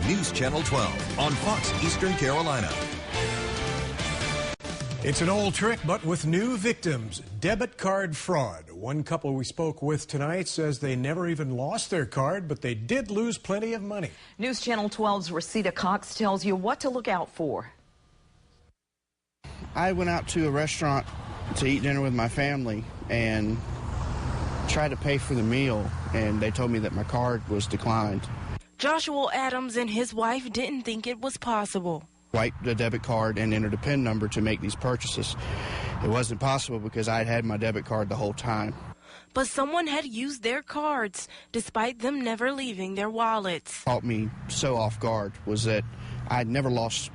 News Channel 12 on Fox Eastern Carolina. It's an old trick, but with new victims. Debit card fraud. One couple we spoke with tonight says they never even lost their card, but they did lose plenty of money. News Channel 12's Rosita Cox tells you what to look out for. I went out to a restaurant to eat dinner with my family and tried to pay for the meal, and they told me that my card was declined. Joshua Adams and his wife didn't think it was possible. Swiped the debit card and entered a PIN number to make these purchases. It wasn't possible because I had my debit card the whole time. But someone had used their cards, despite them never leaving their wallets. What caught me so off guard was that I had never lost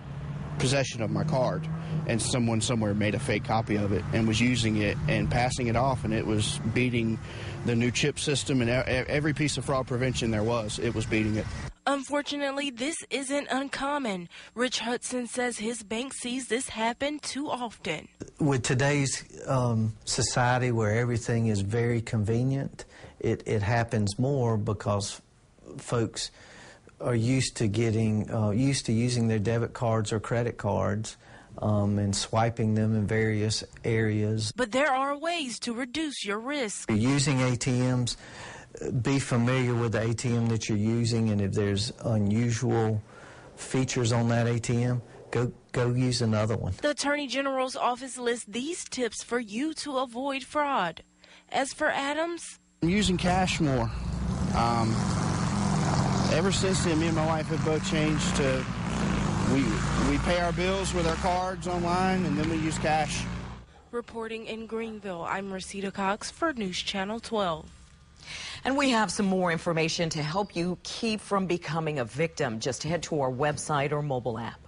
possession of my card, and someone somewhere made a fake copy of it and was using it and passing it off, and it was beating the new chip system and every piece of fraud prevention there was. It was beating it. Unfortunately, this isn't uncommon. Rich Hudson says his bank sees this happen too often. With today's society where everything is very convenient, it happens more because folks are used to using their debit cards or credit cards and swiping them in various areas. But there are ways to reduce your risk. Using ATMs, be familiar with the ATM that you're using, and if there's unusual features on that ATM, go use another one. The Attorney General's office lists these tips for you to avoid fraud. As for Adams, I'm using cash more. Ever since then, me and my wife have both changed to we pay our bills with our cards online, and then we use cash. Reporting in Greenville, I'm Rosita Cox for News Channel 12. And we have some more information to help you keep from becoming a victim. Just head to our website or mobile app.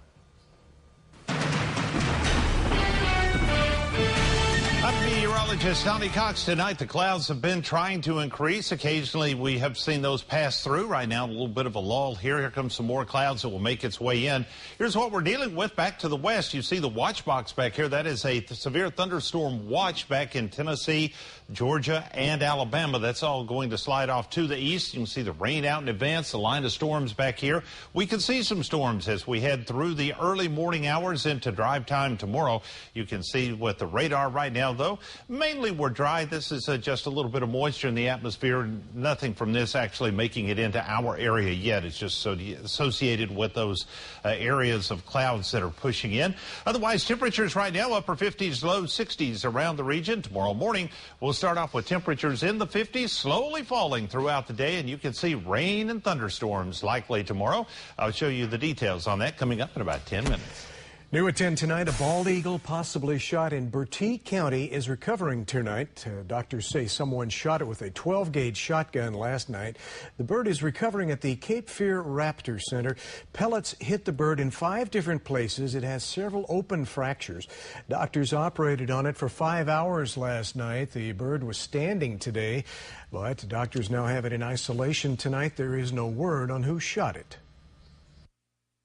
I'm meteorologist Tommy Cox. Tonight, the clouds have been trying to increase. Occasionally, we have seen those pass through. Right now, a little bit of a lull here. Here comes some more clouds that will make its way in. Here's what we're dealing with back to the west. You see the watch box back here. That is a severe thunderstorm watch back in Tennessee, Georgia, and Alabama. That's all going to slide off to the east. You can see the rain out in advance, the line of storms back here. We could see some storms as we head through the early morning hours into drive time tomorrow. You can see with the radar right now, though, mainly we're dry. This is just a little bit of moisture in the atmosphere. Nothing from this actually making it into our area yet. It's just associated with those areas of clouds that are pushing in. Otherwise, temperatures right now upper 50s, low 60s around the region. Tomorrow morning, we'll start off with temperatures in the 50s, slowly falling throughout the day, and you can see rain and thunderstorms likely tomorrow. I'll show you the details on that coming up in about 10 minutes. New at 10 tonight, a bald eagle possibly shot in Bertie County is recovering tonight. Doctors say someone shot it with a 12-gauge shotgun last night. The bird is recovering at the Cape Fear Raptor Center. Pellets hit the bird in 5 different places. It has several open fractures. Doctors operated on it for 5 hours last night. The bird was standing today, but doctors now have it in isolation tonight. There is no word on who shot it.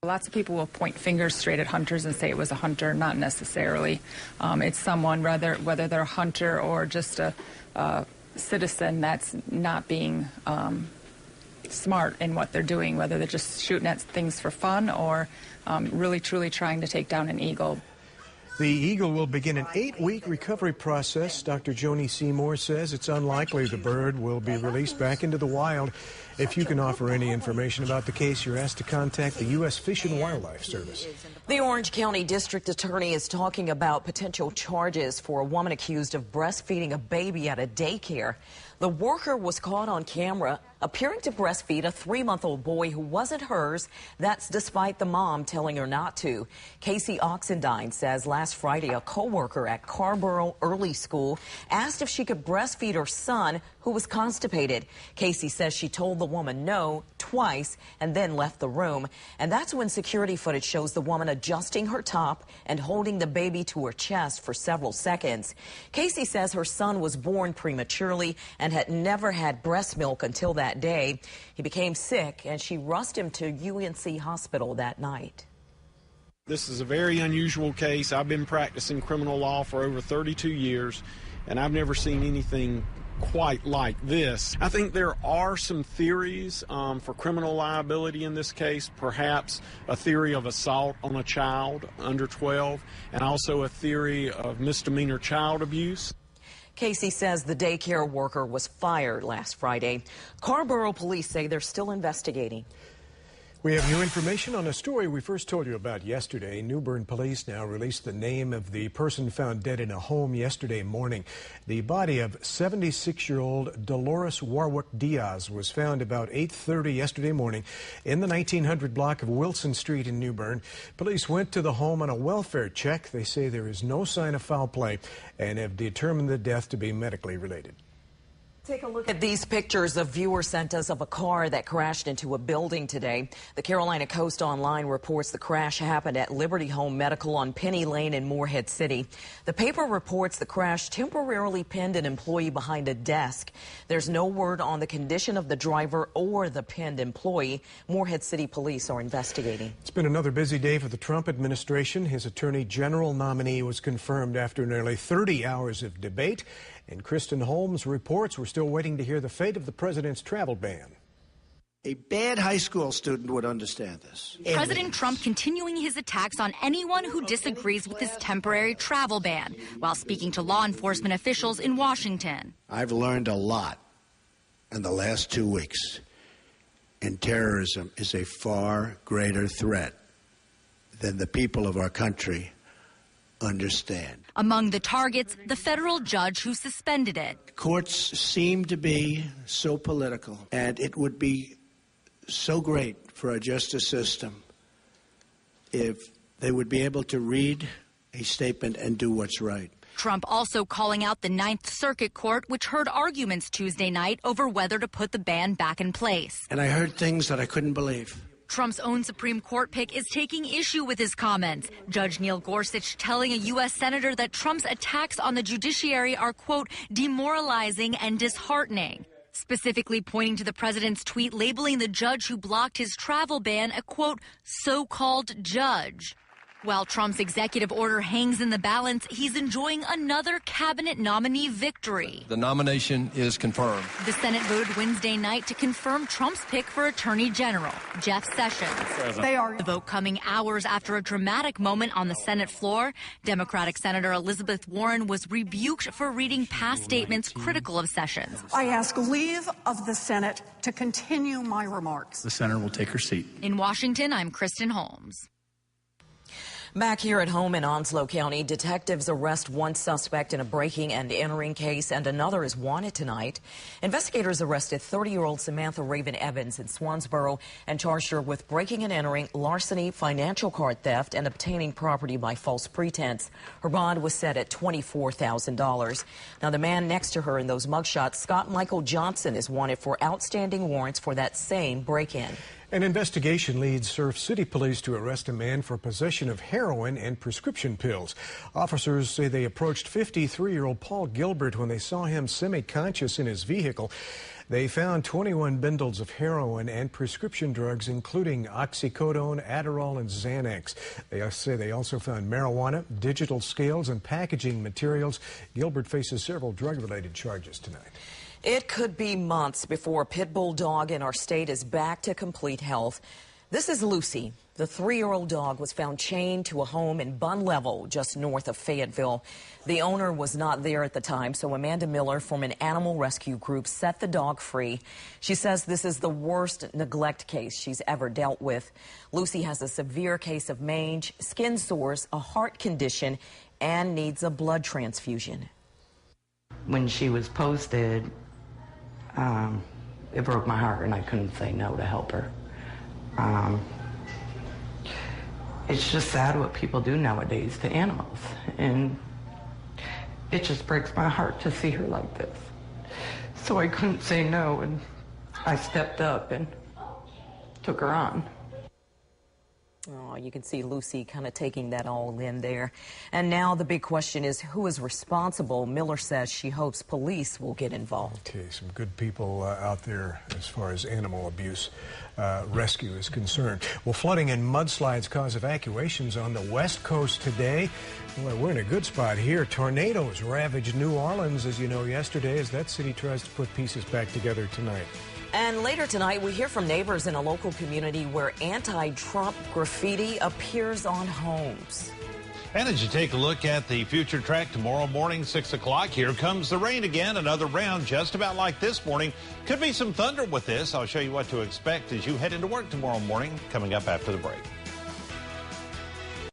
Lots of people will point fingers straight at hunters and say it was a hunter. Not necessarily. It's someone, whether they're a hunter or just a citizen that's not being smart in what they're doing, whether they're just shooting at things for fun or really truly trying to take down an eagle. The eagle will begin an 8-week recovery process. Dr. Joni Seymour says it's unlikely the bird will be released back into the wild. If you can offer any information about the case, you're asked to contact the U.S. Fish and Wildlife Service. The Orange County District Attorney is talking about potential charges for a woman accused of breastfeeding a baby at a daycare. The worker was caught on camera appearing to breastfeed a 3-month-old boy who wasn't hers. That's despite the mom telling her not to. Casey Oxendine says last Friday a co-worker at Carborough Early School asked if she could breastfeed her son who was constipated. Casey says she told the woman no twice and then left the room. And that's when security footage shows the woman adjusting her top and holding the baby to her chest for several seconds. Casey says her son was born prematurely and had never had breast milk until that day. He became sick and she rushed him to UNC Hospital that night. This is a very unusual case. I've been practicing criminal law for over 32 years, and I've never seen anything quite like this. I think there are some theories for criminal liability in this case, perhaps a theory of assault on a child under 12, and also a theory of misdemeanor child abuse. Casey says the daycare worker was fired last Friday. Carborough police say they're still investigating. We have new information on a story we first told you about yesterday. New Bern police now released the name of the person found dead in a home yesterday morning. The body of 76-year-old Dolores Warwick Diaz was found about 8:30 yesterday morning in the 1900 block of Wilson Street in New Bern. Police went to the home on a welfare check. They say there is no sign of foul play and have determined the death to be medically related. Take a look at these pictures a viewer sent us of a car that crashed into a building today. The Carolina Coast Online reports the crash happened at Liberty Home Medical on Penny Lane in Morehead City. The paper reports the crash temporarily pinned an employee behind a desk. There's no word on the condition of the driver or the pinned employee. Morehead City police are investigating. It's been another busy day for the Trump administration. His Attorney General nominee was confirmed after nearly 30 hours of debate. And Kristen Holmes reports we're still waiting to hear the fate of the president's travel ban. A bad high school student would understand this. President Trump continuing his attacks on anyone who disagrees with his temporary travel ban while speaking to law enforcement officials in Washington. I've learned a lot in the last 2 weeks, and terrorism is a far greater threat than the people of our country understand. Among the targets, the federal judge who suspended it. Courts seem to be so political, and it would be so great for our justice system if they would be able to read a statement and do what's right. Trump also calling out the Ninth Circuit Court, which heard arguments Tuesday night over whether to put the ban back in place. And I heard things that I couldn't believe. Trump's own Supreme Court pick is taking issue with his comments. Judge Neil Gorsuch telling a U.S. senator that Trump's attacks on the judiciary are, quote, demoralizing and disheartening, specifically pointing to the president's tweet labeling the judge who blocked his travel ban a, quote, so-called judge. While Trump's executive order hangs in the balance, he's enjoying another cabinet nominee victory. The nomination is confirmed. The Senate voted Wednesday night to confirm Trump's pick for Attorney General, Jeff Sessions. The vote coming hours after a dramatic moment on the Senate floor. Democratic Senator Elizabeth Warren was rebuked for reading past statements critical of Sessions. I ask leave of the Senate to continue my remarks. The senator will take her seat. In Washington, I'm Kristen Holmes. Back here at home in Onslow County, detectives arrest one suspect in a breaking and entering case, and another is wanted tonight. Investigators arrested 30-year-old Samantha Raven Evans in Swansboro and charged her with breaking and entering, larceny, financial card theft, and obtaining property by false pretense. Her bond was set at $24,000. Now, the man next to her in those mugshots, Scott Michael Johnson, is wanted for outstanding warrants for that same break-in. An investigation leads Surf City Police to arrest a man for possession of heroin and prescription pills. Officers say they approached 53-year-old Paul Gilbert when they saw him semi-conscious in his vehicle. They found 21 bundles of heroin and prescription drugs, including oxycodone, Adderall, and Xanax. They say they also found marijuana, digital scales, and packaging materials. Gilbert faces several drug-related charges tonight. It could be months before a pit bull dog in our state is back to complete health. This is Lucy. The 3-year-old dog was found chained to a home in Bun Level, just north of Fayetteville. The owner was not there at the time, so Amanda Miller from an animal rescue group set the dog free. She says this is the worst neglect case she's ever dealt with. Lucy has a severe case of mange, skin sores, a heart condition, and needs a blood transfusion. When she was posted, it broke my heart, and I couldn't say no to help her. It's just sad what people do nowadays to animals, and it just breaks my heart to see her like this. So I couldn't say no, and I stepped up and took her on. Oh, you can see Lucy kind of taking that all in there. And now the big question is, who is responsible? Miller says she hopes police will get involved. Okay, some good people out there as far as animal abuse rescue is concerned. Well, flooding and mudslides cause evacuations on the West Coast today. Well, we're in a good spot here. Tornadoes ravaged New Orleans, as you know, yesterday, as that city tries to put pieces back together tonight. And later tonight, we hear from neighbors in a local community where anti-Trump graffiti appears on homes. And as you take a look at the future track tomorrow morning, 6 o'clock, here comes the rain again. Another round just about like this morning. Could be some thunder with this. I'll show you what to expect as you head into work tomorrow morning, coming up after the break.